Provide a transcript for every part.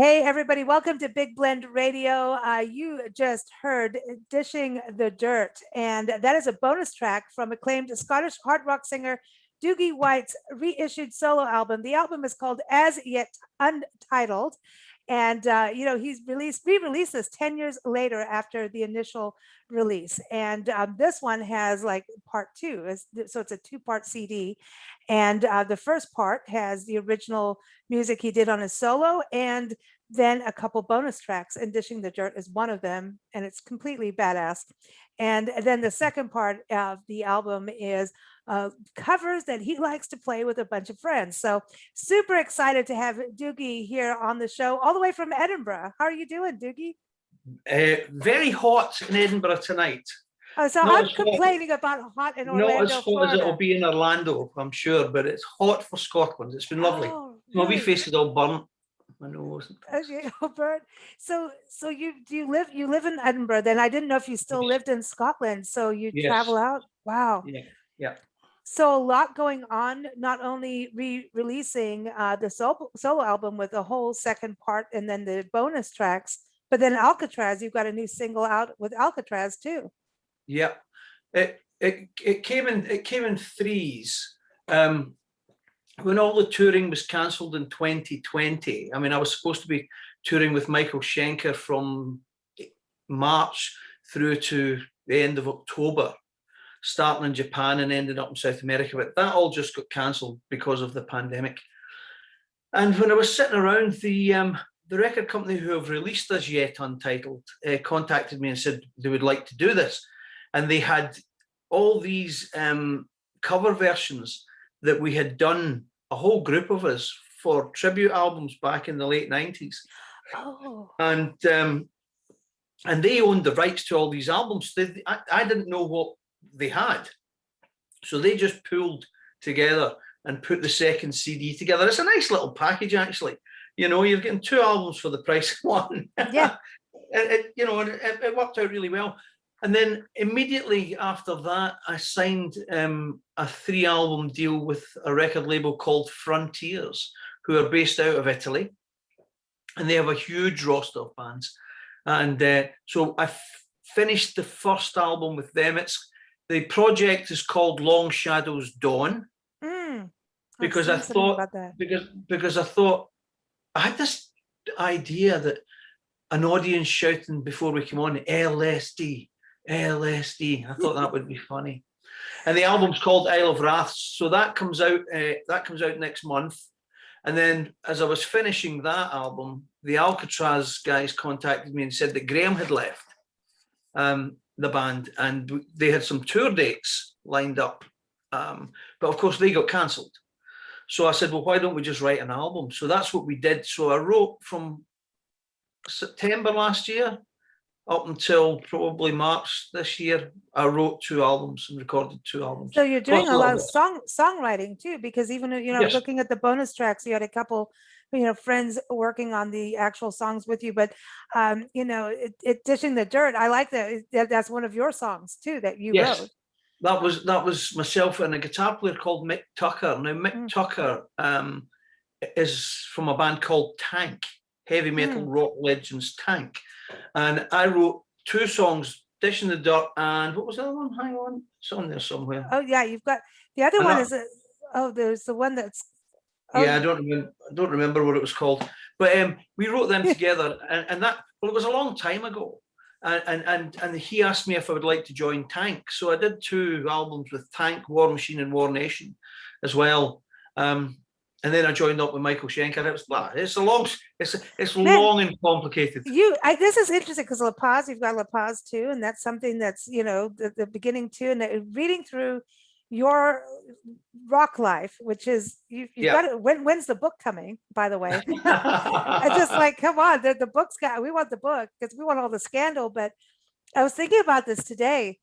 Hey, everybody, welcome to Big Blend Radio. You just heard Dishing the Dirt, and that is a bonus track from acclaimed Scottish hard rock singer Doogie White's reissued solo album. The album is called As Yet Untitled, and he's re-released this 10 years later after the initial release. And this one has like part two, so it's a two-part CD. And the first part has the original music he did on his solo, and then a couple bonus tracks, and Dishing the Dirt is one of them, and it's completely badass. And then the second part of the album is covers that he likes to play with a bunch of friends. So super excited to have Doogie here on the show, all the way from Edinburgh. How are you doing, Doogie? Very hot in Edinburgh tonight. Oh, so I'm complaining about hot in Orlando, not as hot Florida. as it'll be in Orlando, I'm sure, but it's hot for Scotland. It's been lovely. Oh, My wee really? face is all burnt. I know. Okay, Albert. So you live in Edinburgh? Then I didn't know if you still lived in Scotland. So you travel out. Wow. Yeah. So a lot going on. Not only releasing the solo album with a whole second part, and then the bonus tracks, but then Alcatraz. You've got a new single out with Alcatraz too. Yeah. It came in threes. When all the touring was cancelled in 2020, I mean, I was supposed to be touring with Michael Schenker from March through to the end of October, starting in Japan and ending up in South America, but that all just got cancelled because of the pandemic. And when I was sitting around, the record company who have released us Yet Untitled contacted me and said they would like to do this. And they had all these cover versions that we had done, a whole group of us, for tribute albums back in the late 90s. Oh. And they owned the rights to all these albums. I didn't know what they had. So they just pulled together and put the second CD together. It's a nice little package, actually. You know, you're getting two albums for the price of one. Yeah. It worked out really well. And then immediately after that, I signed a 3-album deal with a record label called Frontiers, who are based out of Italy. And they have a huge roster of bands. And so I finished the first album with them. The project is called Long Shadows Dawn. Because I thought, because I thought, I had this idea that an audience shouting before we came on, LSD. I thought that would be funny. And the album's called Isle of Wraths, so that comes out next month. And then as I was finishing that album, the Alcatraz guys contacted me and said that Graham had left the band, and they had some tour dates lined up, but of course they got cancelled. So I said, well, why don't we just write an album? So that's what we did. So I wrote from September last year up until probably March this year. I wrote 2 albums and recorded 2 albums. So you're doing a lot of songwriting too, because even Yes. looking at the bonus tracks, you had a couple friends working on the actual songs with you. But Dishing the Dirt, I like that. That's one of your songs too that you wrote. That was myself and a guitar player called Mick Tucker. Now Mick Tucker is from a band called Tank, heavy metal rock legends Tank. And I wrote 2 songs, Dishing the Dirt, and what was the other one? Hang on, it's on there somewhere. Oh yeah, you've got the other one. There's the one that's. Yeah, I don't remember what it was called, but we wrote them together, and that, well, it was a long time ago, and he asked me if I would like to join Tank, so I did 2 albums with Tank, War Machine and War Nation, as well. And then I joined up with Michael Schenker. It's long and complicated. This is interesting because La Paz, you've got La Paz too, and that's something that's the beginning too. And reading through your rock life, which is you've got it. When's the book coming? By the way, I just like, come on, the book's got. We want the book because we want all the scandal. But I was thinking about this today.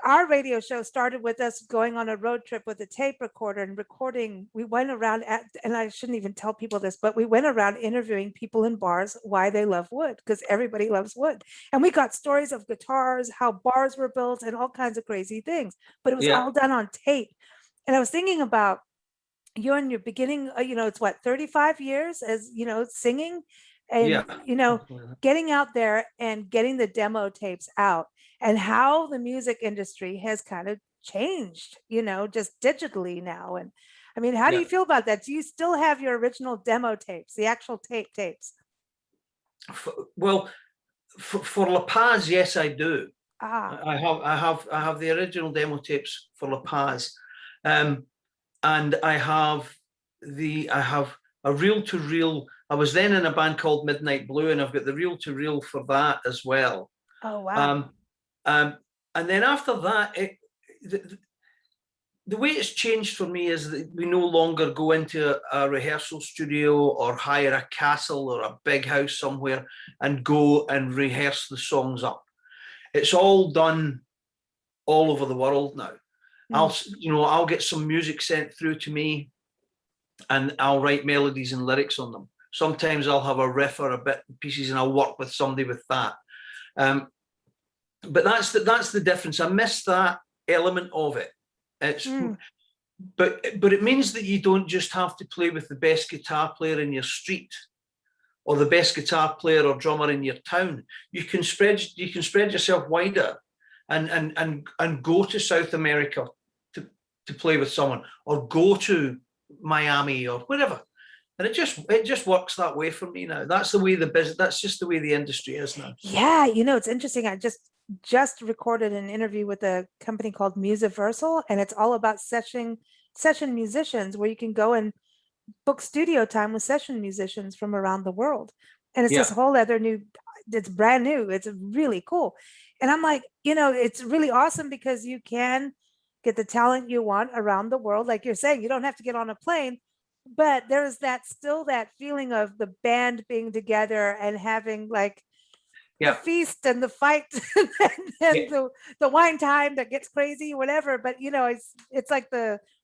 Our radio show started with us going on a road trip with a tape recorder and recording. We went around and I shouldn't even tell people this, but we went around interviewing people in bars why they love wood, because everybody loves wood. And we got stories of guitars, how bars were built, and all kinds of crazy things. But it was all done on tape. And I was thinking about you're in your beginning, it's what, 35 years as, singing, and, Yeah. getting out there and getting the demo tapes out, and how the music industry has kind of changed, just digitally now. And I mean, how do Yeah. you feel about that? Do you still have your original demo tapes, the actual tapes? Well, for La Paz, yes, I do. Ah, I have the original demo tapes for La Paz, and I have a reel to reel. I was then in a band called Midnight Blue, and I've got the reel to reel for that as well. oh, wow. And then after that, the way it's changed for me is that we no longer go into a rehearsal studio or hire a castle or a big house somewhere and go and rehearse the songs up. It's all done all over the world now. I'll get some music sent through to me, and I'll write melodies and lyrics on them. Sometimes I'll have a riff or a bit pieces, and I'll work with somebody with that. But that's the difference. I miss that element of it. But it means that you don't just have to play with the best guitar player in your street or the best guitar player or drummer in your town. You can spread yourself wider and go to South America to play with someone, or go to Miami or wherever. And it just works that way for me now. That's the way the business. That's just the way the industry is now. Yeah, it's interesting. I just recorded an interview with a company called Musiversal, and it's all about session musicians, where you can go and book studio time with session musicians from around the world. And it's this whole other it's brand new. It's really cool. And I'm like, it's really awesome because you can get the talent you want around the world. Like you're saying, you don't have to get on a plane, but there's still that feeling of the band being together and having like the feast and the fight and the wine time that gets crazy, whatever. But it's like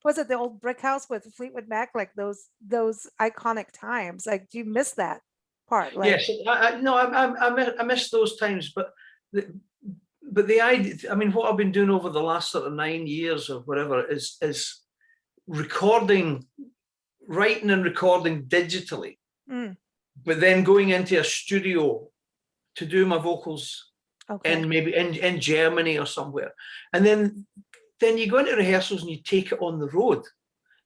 was it the old brick house with Fleetwood Mac, like those iconic times? Like, do you miss that part? Like, yes, I miss those times, but the idea, I mean, what I've been doing over the last sort of 9 years or whatever is writing and recording digitally, but then going into a studio to do my vocals in maybe in Germany or somewhere, and then you go into rehearsals and you take it on the road,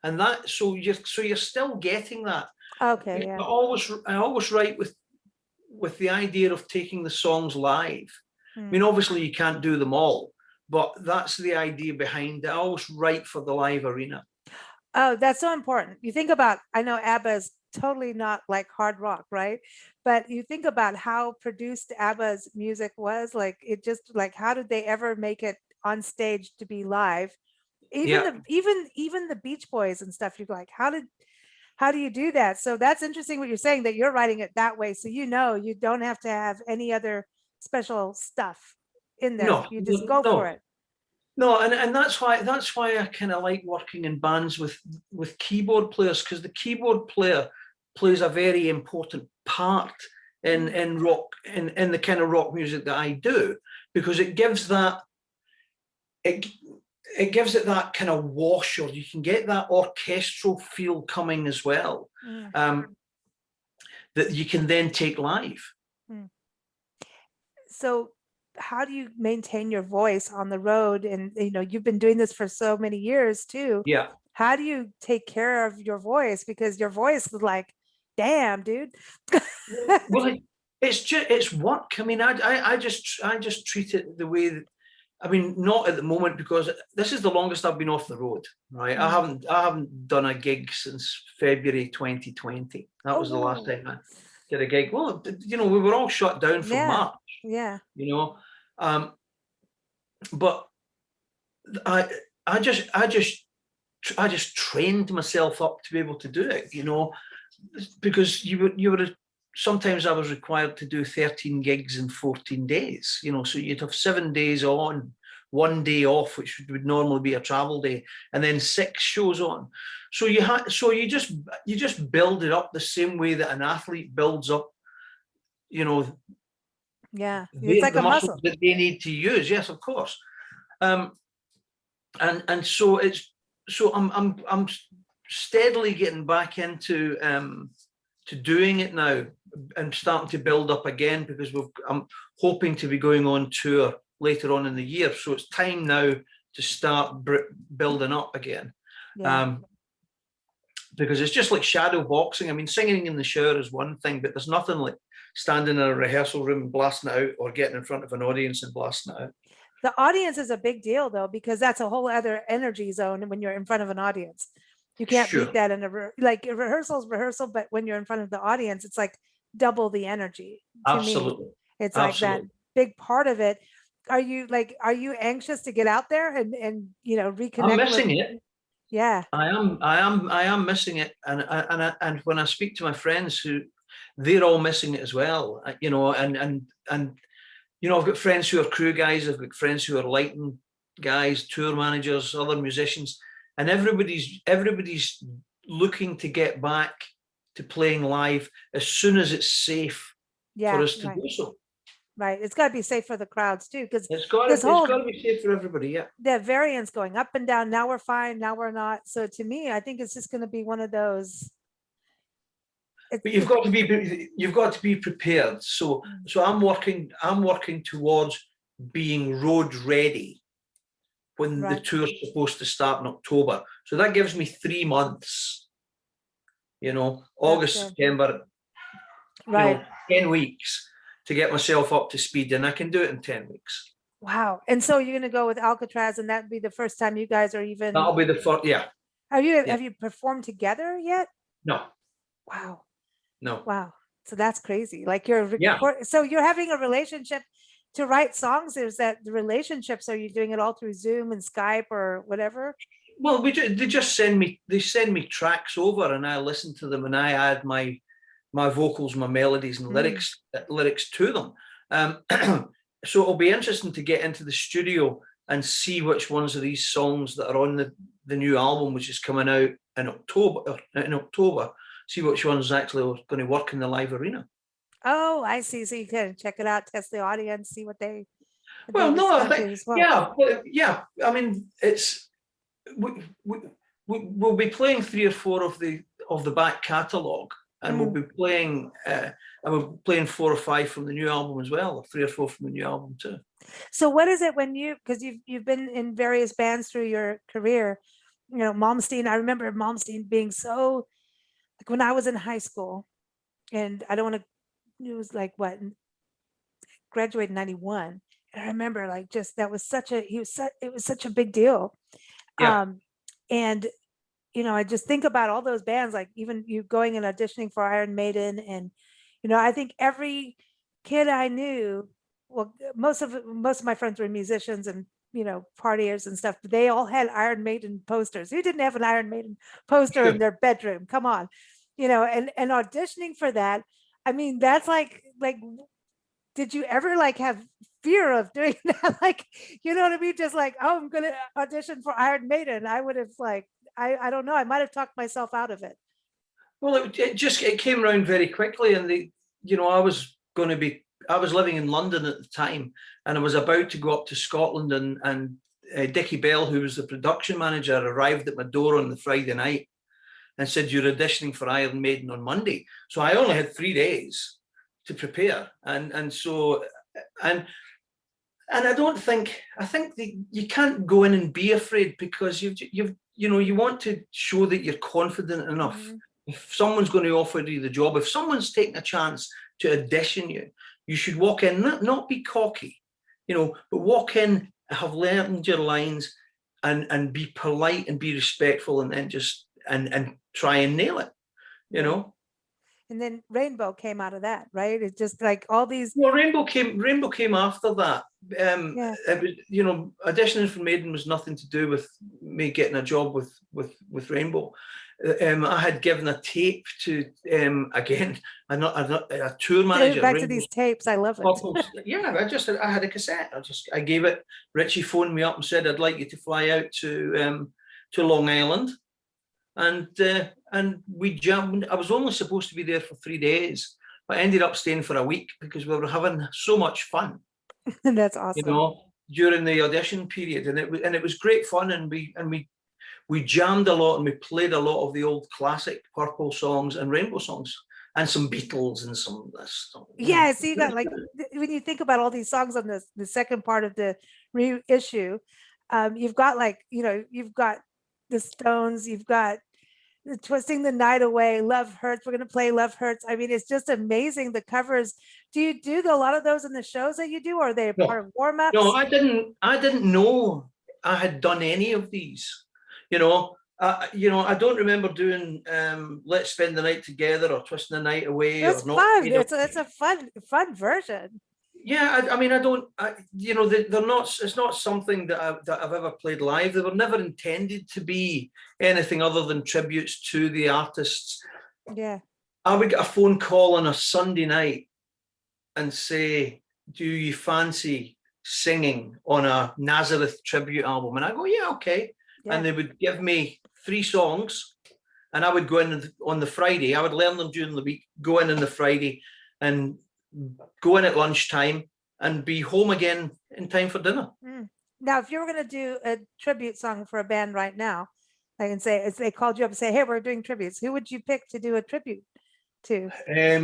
and so you're still getting that. Okay, yeah. I always write with the idea of taking the songs live. I mean, obviously you can't do them all, but that's the idea behind it. I always write for the live arena. Oh, that's so important. You think about, I know ABBA is totally not like hard rock, right? But you think about how produced ABBA's music was, like it just like, how did they ever make it on stage to be live? Even the Beach Boys and stuff, you're like, how do you do that? So that's interesting what you're saying, that you're writing it that way. So you don't have to have any other special stuff in there. No, you just go for it. No, and that's why I kind of like working in bands with keyboard players, because the keyboard player plays a very important part in rock, in the kind of rock music that I do, because it gives it that kind of wash, or you can get that orchestral feel coming as well, that you can then take live. So how do you maintain your voice on the road? And you've been doing this for so many years too. Yeah. How do you take care of your voice? Because your voice is like, damn, dude. Well, it's work. I mean, I just treat it the way that, I mean, not at the moment, because this is the longest I've been off the road, right? I haven't done a gig since February 2020. That was the last time I did a gig. Well, we were all shut down for March. Yeah. But I just trained myself up to be able to do it, because you were sometimes I was required to do 13 gigs in 14 days, so you'd have 7 days on, 1 day off, which would normally be a travel day, and then 6 shows on. So you just build it up the same way that an athlete builds up, it's like the a muscle that they need to use. Yes, of course. And so I'm steadily getting back into to doing it now and starting to build up again, because I'm hoping to be going on tour later on in the year. So it's time now to start building up again. Yeah. Because it's just like shadow boxing. I mean, singing in the shower is one thing, but there's nothing like standing in a rehearsal room and blasting it out, or getting in front of an audience and blasting it out. The audience is a big deal though, because that's a whole other energy zone when you're in front of an audience. You can't beat that in like a rehearsal, but when you're in front of the audience, it's like double the energy. Absolutely. Me, it's like that big part of it. Are you anxious to get out there and reconnect? I'm missing it. Yeah. I am missing it. And when I speak to my friends, they're all missing it as well, and I've got friends who are crew guys, I've got friends who are lighting guys, tour managers, other musicians, and everybody's looking to get back to playing live as soon as it's safe for us to do so. Right. It's got to be safe for the crowds too, because it's got to be safe for everybody. Yeah. The variance going up and down. Now we're fine. Now we're not. So to me, I think it's just going to be one of those. But you've got to be prepared. So I'm working towards being road ready when the tour's supposed to start in October. So that gives me 3 months. August, September. Right. 10 weeks to get myself up to speed, and I can do it in 10 weeks. Wow. And so you're going to go with Alcatraz, and that'd be the first time you guys are even. That'll be the first. Yeah. Have you performed together yet? No. Wow. No. Wow. So that's crazy. Like so you're having a relationship to write songs. Is that the relationships? Are you doing it all through Zoom and Skype or whatever? Well, they just send me tracks over, and I listen to them, and I add my vocals, my melodies and lyrics to them. So it'll be interesting to get into the studio and see which ones of these songs that are on the new album, which is coming out in October, see which ones actually are going to work in the live arena. Oh, I see. So you can check it out, test the audience, see what they. Well, no, I think, yeah. I mean, we'll be playing 3 or 4 of the back catalogue. And we'll be playing, 4 or 5 from the new album as well, or 3 or 4 from the new album too. So what is it when because you've been in various bands through your career, Malmsteen, I remember Malmsteen being so, like when I was in high school, and I don't want to, it was like graduated in 91. And I remember like just, that was it was such a big deal. Yeah. And I just think about all those bands, like even you going and auditioning for Iron Maiden. And, I think every kid I knew, well, most of my friends were musicians and, partiers and stuff, but they all had Iron Maiden posters. Who didn't have an Iron Maiden poster in their bedroom? Come on, and auditioning for that. I mean, that's like, did you ever have fear of doing that? Like, you know what I mean? Just like, oh, I'm going to audition for Iron Maiden. I would have I don't know. I might have talked myself out of it. Well, it came around very quickly, and I was living in London at the time, and I was about to go up to Scotland, and Dickie Bell, who was the production manager, arrived at my door on the Friday night and said, "You're auditioning for Iron Maiden on Monday." So I only had 3 days to prepare, and I think that you can't go in and be afraid, because you want to show that you're confident enough. Mm-hmm. If someone's going to offer you the job, if someone's taking a chance to audition you should walk in, not be cocky, but walk in, have learned your lines, and be polite and be respectful, and then just and try and nail it, And then Rainbow came out of that, right? It's just like all these. Well, Rainbow came after that. It was, auditioning for Maiden was nothing to do with me getting a job with Rainbow. I had given a tape to again a tour manager. Back to these tapes, I love it. Yeah, I had a cassette. I gave it. Richie phoned me up and said, "I'd like you to fly out to Long Island." And we jumped. I was only supposed to be there for 3 days, but I ended up staying for a week because we were having so much fun. That's awesome. During the audition period, and it was great fun, and we we jammed a lot and we played a lot of the old classic Purple songs and Rainbow songs and some Beatles and some this. Yeah, so you got like when you think about all these songs on the second part of the reissue, you've got like, you know, you've got the Stones, you've got Twisting the Night Away, Love Hurts. We're gonna play Love Hurts. I mean, it's just amazing the covers. Do you do a lot of those in the shows that you do, or are they part of warm-ups? No, I didn't know I had done any of these. You know, I don't remember doing Let's Spend the Night Together or Twisting the Night Away. It's fun. It's a fun version. Yeah, I mean, you know, they're not. It's not something that I've ever played live. They were never intended to be anything other than tributes to the artists. Yeah. I would get a phone call on a Sunday night and say, "Do you fancy singing on a Nazareth tribute album?" And I go, "Yeah, okay." Yeah. And they would give me 3 songs, and I would go in on the Friday. I would learn them during the week, go in on the Friday, and go in at lunchtime and be home again in time for dinner. Now, if you were going to do a tribute song for a band right now, I can say, if they called you up and say, "Hey, we're doing tributes," who would you pick to do a tribute to? I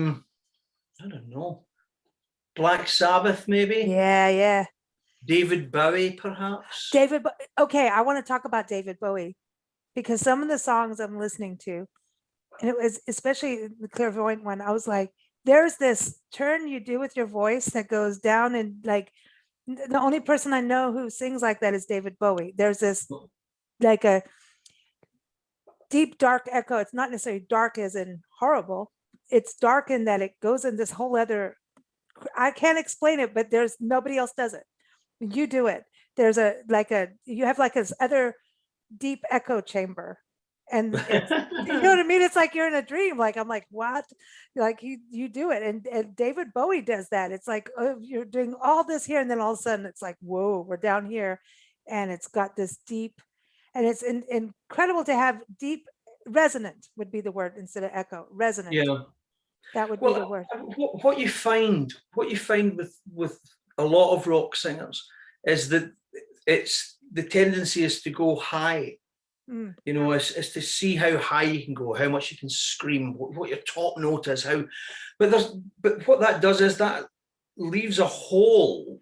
don't know. Black Sabbath, maybe. Yeah. David Bowie, perhaps. Okay, I want to talk about David Bowie, because some of the songs I'm listening to, and it was especially the Clairvoyant one, I was like, there's this turn you do with your voice that goes down, and like the only person I know who sings like that is David Bowie. There's this like a deep dark echo. It's not necessarily dark as in horrible. It's dark in that it goes in this whole other, I can't explain it, but there's nobody else does it. You do it. There's you have like this other deep echo chamber. And it's, you know what I mean? It's like you're in a dream. Like, I'm like, what? Like you do it. And David Bowie does that. It's like, oh, you're doing all this here. And then all of a sudden it's like, whoa, we're down here. And it's got this deep, and it's incredible to have deep resonant would be the word instead of echo. Resonant. Yeah. That would be the word. What you find with a lot of rock singers is that it's the tendency is to go high. You know, is to see how high you can go, how much you can scream, what your top note is, but what that does is that leaves a hole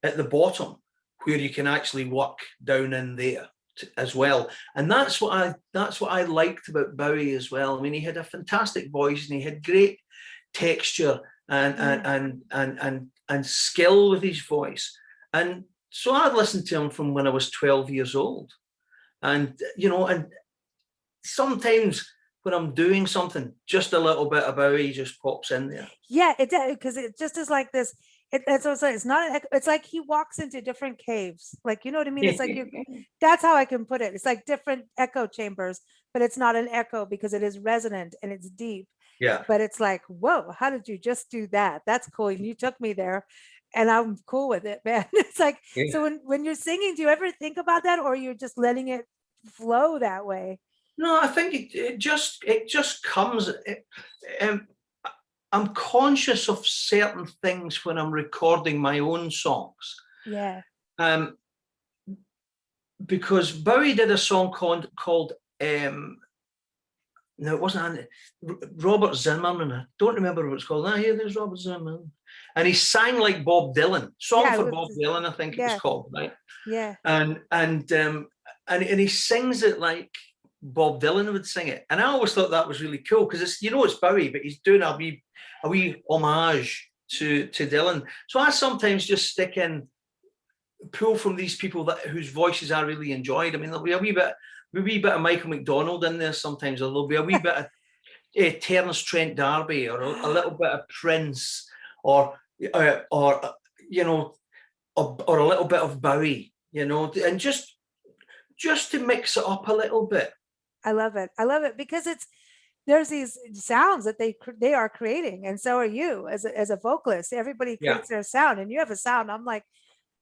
at the bottom where you can actually work down in there as well. And that's what I liked about Bowie as well. I mean, he had a fantastic voice and he had great texture and skill with his voice. And so I listened to him from when I was 12 years old. And, you know, and sometimes when I'm doing something, just a little bit of Bowie just pops in there. Yeah, it does, because it just is like this. It's not. It's like he walks into different caves. Like, you know what I mean? It's like that's how I can put it. It's like different echo chambers, but it's not an echo because it is resonant and it's deep. Yeah. But it's like, whoa, how did you just do that? That's cool. And you took me there. And I'm cool with it, man. It's like, so when you're singing, do you ever think about that, or you're just letting it flow that way? No, I think it just comes. I'm conscious of certain things when I'm recording my own songs. Yeah. Because Bowie did a song called no, it wasn't Robert Zimmerman. I don't remember what it's called. There's Robert Zimmerman. And he sang like Bob Dylan. For Bob Dylan, I think it was called, right? Yeah. And he sings it like Bob Dylan would sing it. And I always thought that was really cool because it's, you know, it's Bowie, but he's doing a wee homage to Dylan. So I sometimes just pull from these people whose voices I really enjoyed. I mean, there'll be a wee bit of Michael McDonald in there sometimes, or there'll be a wee bit of Terence Trent D'Arby, or a little bit of Prince, or you know, or a little bit of Bowie, you know, and just to mix it up a little bit. I love it because there's these sounds that they are creating, and so are you as a vocalist. Everybody creates their sound, and you have a sound. I'm like,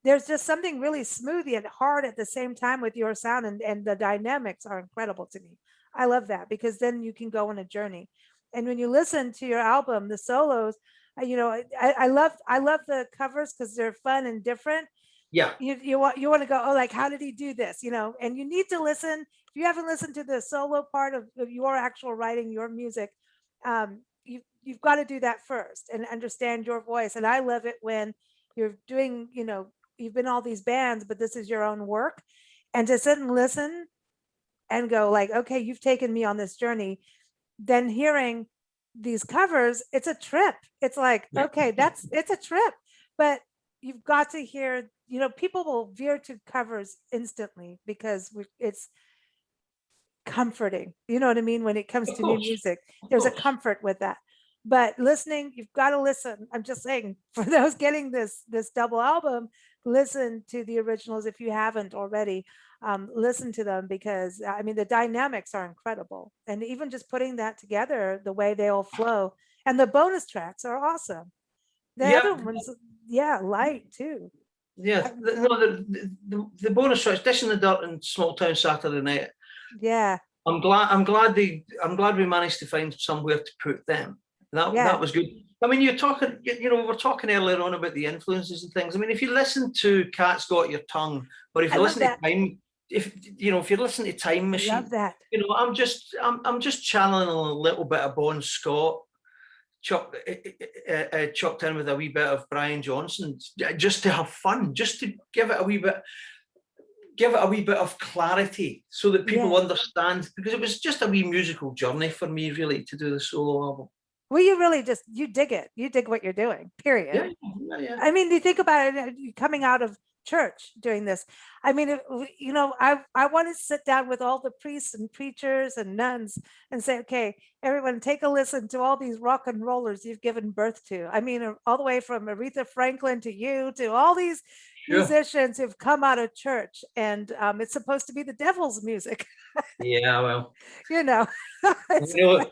there's just something really smooth and hard at the same time with your sound, and the dynamics are incredible to me. I love that because then you can go on a journey. And when you listen to your album, the solos, you know, I love the covers because they're fun and different. Yeah. You want to go, oh, like, how did he do this? And you need to listen. If you haven't listened to the solo part of your actual writing, your music, you've got to do that first and understand your voice. And I love it when you're doing, you've been all these bands, but this is your own work, and to sit and listen and go like, okay, you've taken me on this journey. Then hearing these covers, it's a trip. It's like, okay, it's a trip, but you've got to hear, people will veer to covers instantly because it's comforting. You know what I mean? When it comes to new music, there's a comfort with that. But listening, you've got to listen. I'm just saying, for those getting this double album, listen to the originals if you haven't already. Listen to them, because I mean the dynamics are incredible, and even just putting that together, the way they all flow, and the bonus tracks are awesome. The other ones, light too. Yeah, the bonus tracks, Dish in the Dirt and Small Town Saturday Night. Yeah, I'm glad we managed to find somewhere to put them. That was good. I mean, you're talking, we were talking earlier on about the influences and things. I mean, if you listen to Cat's Got Your Tongue, or if you listen to Time, if you're listening to Time Machine, love that. I'm just channeling a little bit of Bon Scott, chucked in with a wee bit of Brian Johnson, just to have fun, just to give it a wee bit of clarity, so that people understand, because it was just a wee musical journey for me, really, to do the solo album. Well, you really you dig it. You dig what you're doing, period. Yeah. I mean, you think about it, coming out of church doing this. I mean, I want to sit down with all the priests and preachers and nuns and say, okay, everyone, take a listen to all these rock and rollers you've given birth to. I mean, all the way from Aretha Franklin to you, to all these musicians who've come out of church, and it's supposed to be the devil's music. Yeah, well, we know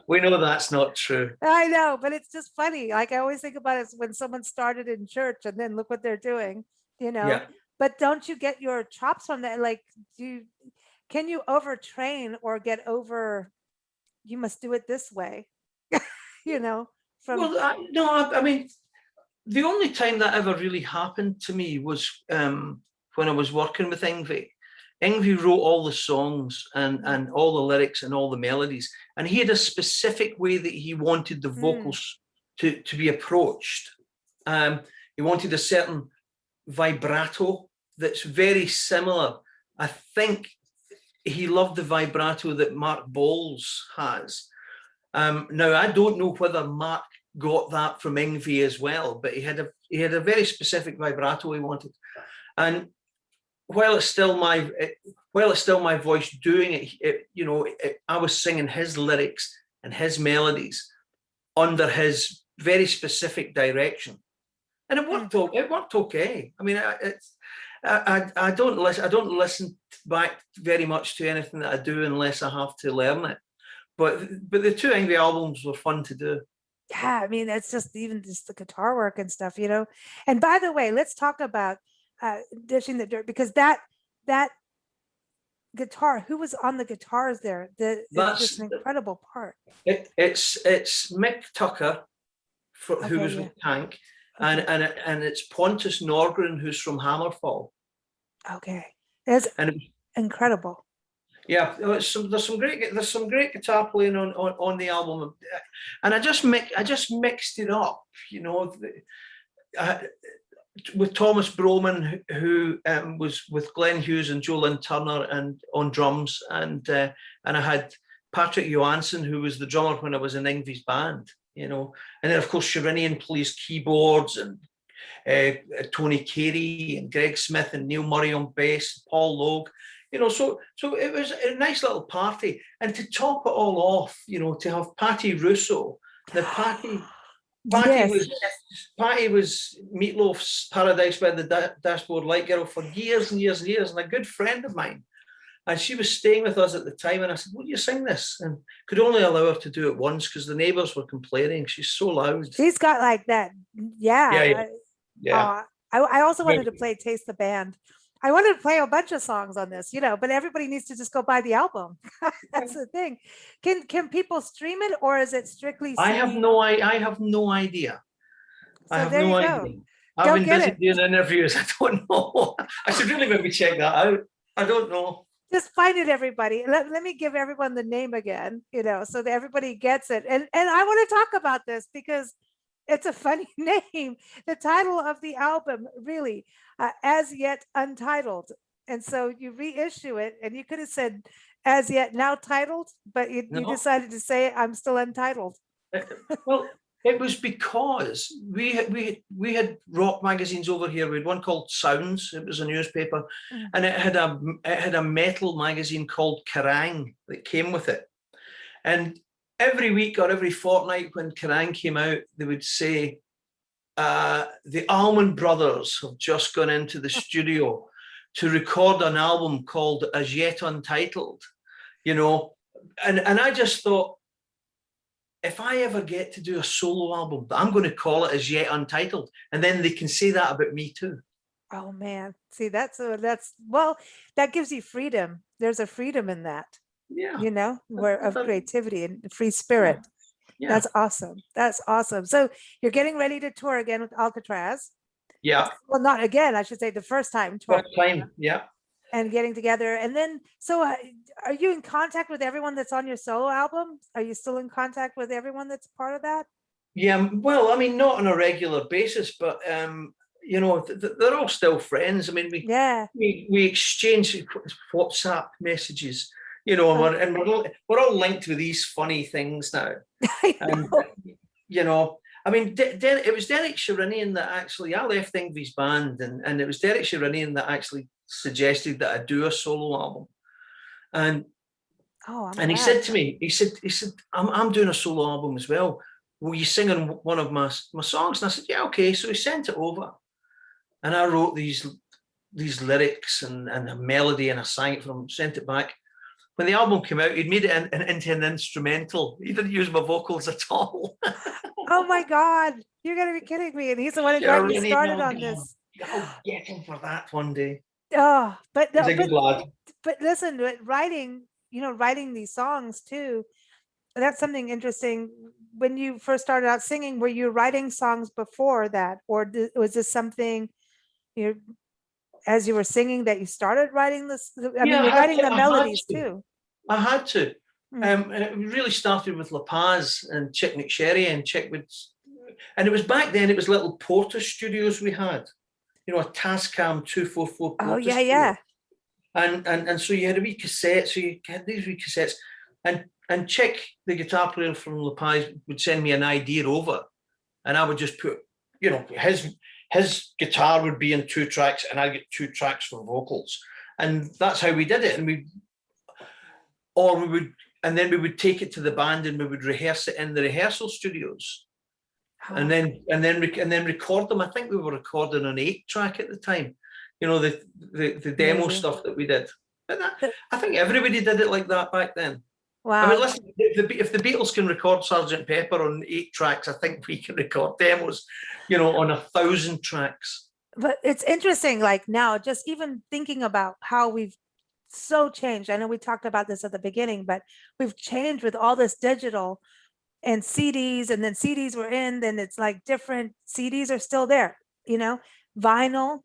that's not true. I know, but it's just funny. Like, I always think about it when someone started in church and then look what they're doing, Yeah. But don't you get your chops from that? Like, can you overtrain or get over, you must do it this way, no, I mean, the only time that ever really happened to me was when I was working with Yngwie. Yngwie wrote all the songs and all the lyrics and all the melodies, and he had a specific way that he wanted the vocals to be approached. He wanted a certain vibrato that's very similar. I think he loved the vibrato that Mark Bowles has. Now, I don't know whether Mark got that from Yngwie as well, but he had a very specific vibrato he wanted. And while it's still my voice doing it, I was singing his lyrics and his melodies under his very specific direction, and it worked. It worked okay. I mean, I don't listen back very much to anything that I do unless I have to learn it. But the two Yngwie albums were fun to do. Yeah, I mean, it's just even just the guitar work and stuff, And by the way, let's talk about Dishing the Dirt, because that guitar, who was on the guitars there? That's just an incredible part. It's Mick Tucker, who was with Tank, and it's Pontus Norgren, who's from Hammerfall. Okay, it's incredible. Yeah, there's some great guitar playing on the album, and I just mixed it up, with Thomas Broman, who was with Glenn Hughes and Joe Lynn Turner and on drums, and I had Patrick Johansson, who was the drummer when I was in Yngwie's band, and then of course Sharinian plays keyboards, and Tony Carey and Greg Smith and Neil Murray on bass, Paul Logue. So it was a nice little party, and to top it all off, to have Patty Russo. The Patty was Meatloaf's Paradise by the Dashboard Light Girl for years and years and years, and a good friend of mine. And she was staying with us at the time, and I said, "Will you sing this?" And could only allow her to do it once because the neighbours were complaining. She's so loud. She's got like that. Yeah. I also wanted to play Taste the Band. I wanted to play a bunch of songs on this, but everybody needs to just go buy the album. That's the thing. Can people stream it, or is it strictly CD? I have no idea. So there you go. I've been get busy it. doing interviews. I don't know. I should really maybe check that out. I don't know. Just find it, everybody. Let me give everyone the name again, so that everybody gets it. And I want to talk about this because it's a funny name. The title of the album, really, As Yet Untitled. And so you reissue it, and you could have said As Yet Now Titled, but you No. decided to say I'm still untitled. Well, it was because we had rock magazines over here. We had one called Sounds. It was a newspaper, and it had a metal magazine called Kerrang that came with it. And every week or every fortnight when Kerrang came out, they would say, the Allman Brothers have just gone into the studio to record an album called As Yet Untitled, and I just thought, if I ever get to do a solo album, I'm going to call it As Yet Untitled, and then they can say that about me too. Oh man, see, that gives you freedom. There's a freedom in that, Yeah. of creativity and free spirit. Yeah. That's awesome. That's awesome. So you're getting ready to tour again with Alcatraz. Yeah. Well, not again, I should say the first time touring. First time, yeah. And getting together. And then, so are you in contact with everyone that's on your solo album? Are you still in contact with everyone that's part of that? Yeah, well, I mean, not on a regular basis, but they're all still friends. I mean, we exchange WhatsApp messages, and we're all linked with these funny things now. I mean, it was Derek Sherinian that actually, I left Yngwie's band, and it was Derek Sherinian that actually suggested that I do a solo album. And he said to me, he said, I'm doing a solo album as well. Will you sing on one of my songs? And I said, yeah, okay. So he sent it over, and I wrote these lyrics and a melody, and I sang it for him, sent it back. When the album came out, he'd made it into an instrumental. He didn't use my vocals at all. Oh my God, you're gonna be kidding me! And he's the one who got me started on this. I'll get him for that one day. Oh, but He's a good lad. But listen, writing these songs too, that's something interesting. When you first started out singing, were you writing songs before that, or was this something as you were singing that you started writing this? I mean, you're writing the melodies too. I had to. And it really started with La Paz and Chick McSherry and Chick would, and it was back then. It was little Porter studios we had, a Tascam 244. Oh yeah. And so you had a wee cassette. So you had these wee cassettes, and Chick, the guitar player from La Paz, would send me an idea over, and I would just put, his guitar would be in 2 tracks, and I'd get 2 tracks for vocals, and that's how we did it. And then we would take it to the band, and we would rehearse it in the rehearsal studios, and then record them. I think we were recording an 8-track at the time, the demo stuff that we did. But I think everybody did it like that back then. Wow. I mean, listen, if the Beatles can record Sgt. Pepper on 8 tracks, I think we can record demos, on 1,000 tracks. But it's interesting, like now, just even thinking about how we've so changed. I know we talked about this at the beginning, but we've changed with all this digital and CDs, and then CDs were in, then it's like different CDs are still there, vinyl,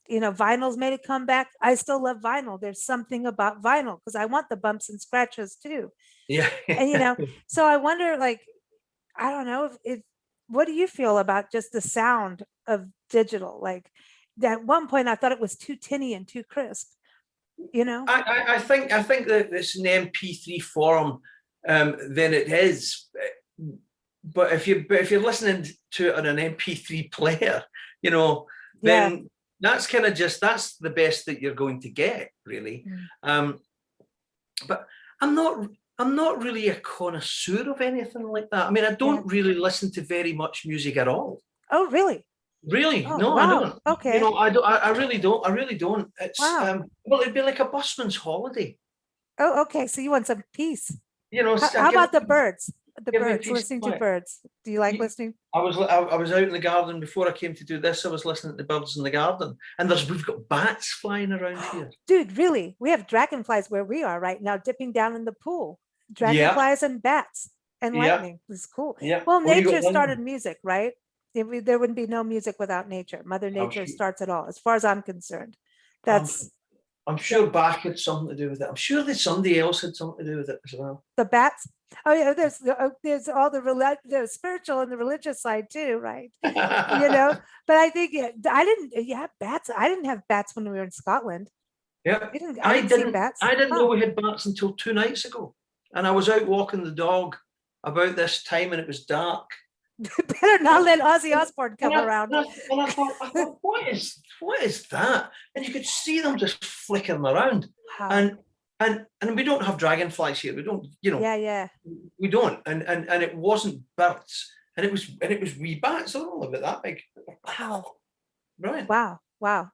vinyl's made a comeback. I still love vinyl. There's something about vinyl because I want the bumps and scratches too. Yeah. And so I wonder, like, I don't know if what do you feel about just the sound of digital? Like at one point I thought it was too tinny and too crisp. I think that it's an MP3 form, then it is. But if you're listening to it on an MP3 player, then that's kind of that's the best that you're going to get, really. But I'm not really a connoisseur of anything like that. I mean, I don't really listen to very much music at all. Oh, really? Really? Oh, no, wow. I don't. Okay. I really don't. It's wow. Well, it'd be like a busman's holiday. Oh, okay. So you want some peace. How about the birds? Listening to birds. Do you like listening? I was out in the garden before I came to do this. I was listening to the birds in the garden, and we've got bats flying around here. Dude, really? We have dragonflies where we are right now, dipping down in the pool. Dragonflies and bats and lightning. It's cool. Yeah. Well, nature started music, right? there wouldn't be no music without nature. Mother Nature sure. starts it all, as far as I'm concerned. Um, That's I'm sure Bach had something to do with it. I'm sure that somebody else had something to do with it as well. the bats. Oh yeah, there's all the spiritual and the religious side too, right? You know, but I think I didn't. Yeah, bats. I didn't have bats when we were in Scotland. Yeah, I didn't see bats. I didn't know we had bats until 2 nights ago, and I was out walking the dog about this time, and it was dark. Better not let Ozzy Osbourne come around. And I thought, what is that? And you could see them just flickering around. Wow. And we don't have dragonflies here. We don't, you know. Yeah. We don't. And it wasn't birds, and it was wee bats. They're all about that big. Wow. Right. Wow.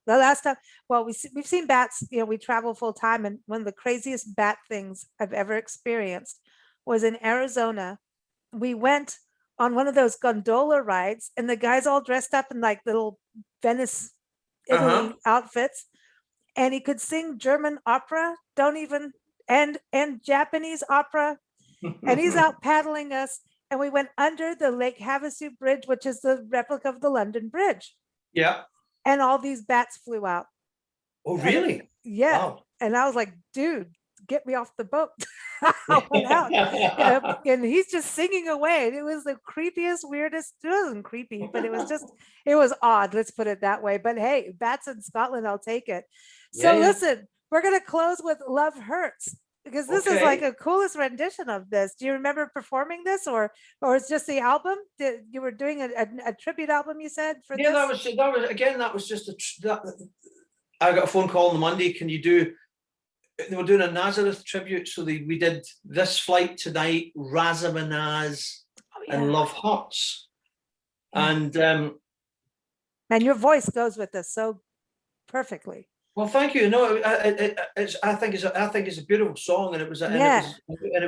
The last time, well, we've seen bats. You know, we travel full time, and one of the craziest bat things I've ever experienced was in Arizona. We went on one of those gondola rides, and the guys all dressed up in like little Venice, Italy outfits, and he could sing German opera, and Japanese opera, and he's out paddling us, and we went under the Lake Havasu Bridge, which is the replica of the London Bridge. Yeah. And all these bats flew out. Oh, really? Yeah. Wow. And I was like, dude, get me off the boat. I went out. And he's just singing away. It was the creepiest, weirdest. It wasn't creepy, but it was odd. Let's put it that way. But hey, bats in Scotland, I'll take it. So listen, we're going to close with Love Hurts, because this is like a coolest rendition of this. Do you remember performing this, or it's just the album that you were doing a tribute album, you said, for this? That was just I got a phone call on the Monday. Can you do? They were doing a Nazareth tribute, so we did This Flight Tonight, Razamanaz, and Love Hurts. And your voice goes with this so perfectly. Well, thank you. No, I think it's a beautiful song, and it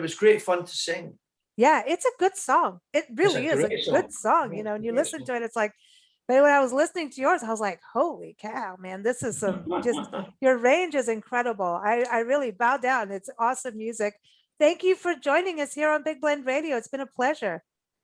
was great fun to sing. Yeah, it's a good song. It really is a good song, you know, and you listen to it, it's like, but when I was listening to yours, I was like, holy cow, man, this is your range is incredible. I really bow down. It's awesome music. Thank you for joining us here on Big Blend Radio. It's been a pleasure.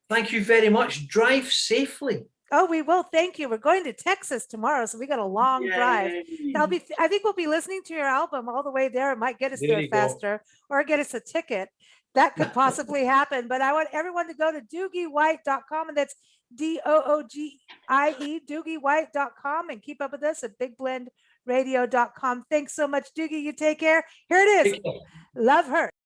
Thank you very much. Drive safely. Oh, we will. Thank you. We're going to Texas tomorrow, so we got a long drive. I think we'll be listening to your album all the way there. It might get us there faster, or get us a ticket. That could possibly happen. But I want everyone to go to doogiewhite.com, and that's DOOGIE, doogiewhite.com, and keep up with us at bigblendradio.com. Thanks so much, Doogie. You take care. Here it is. Love Her.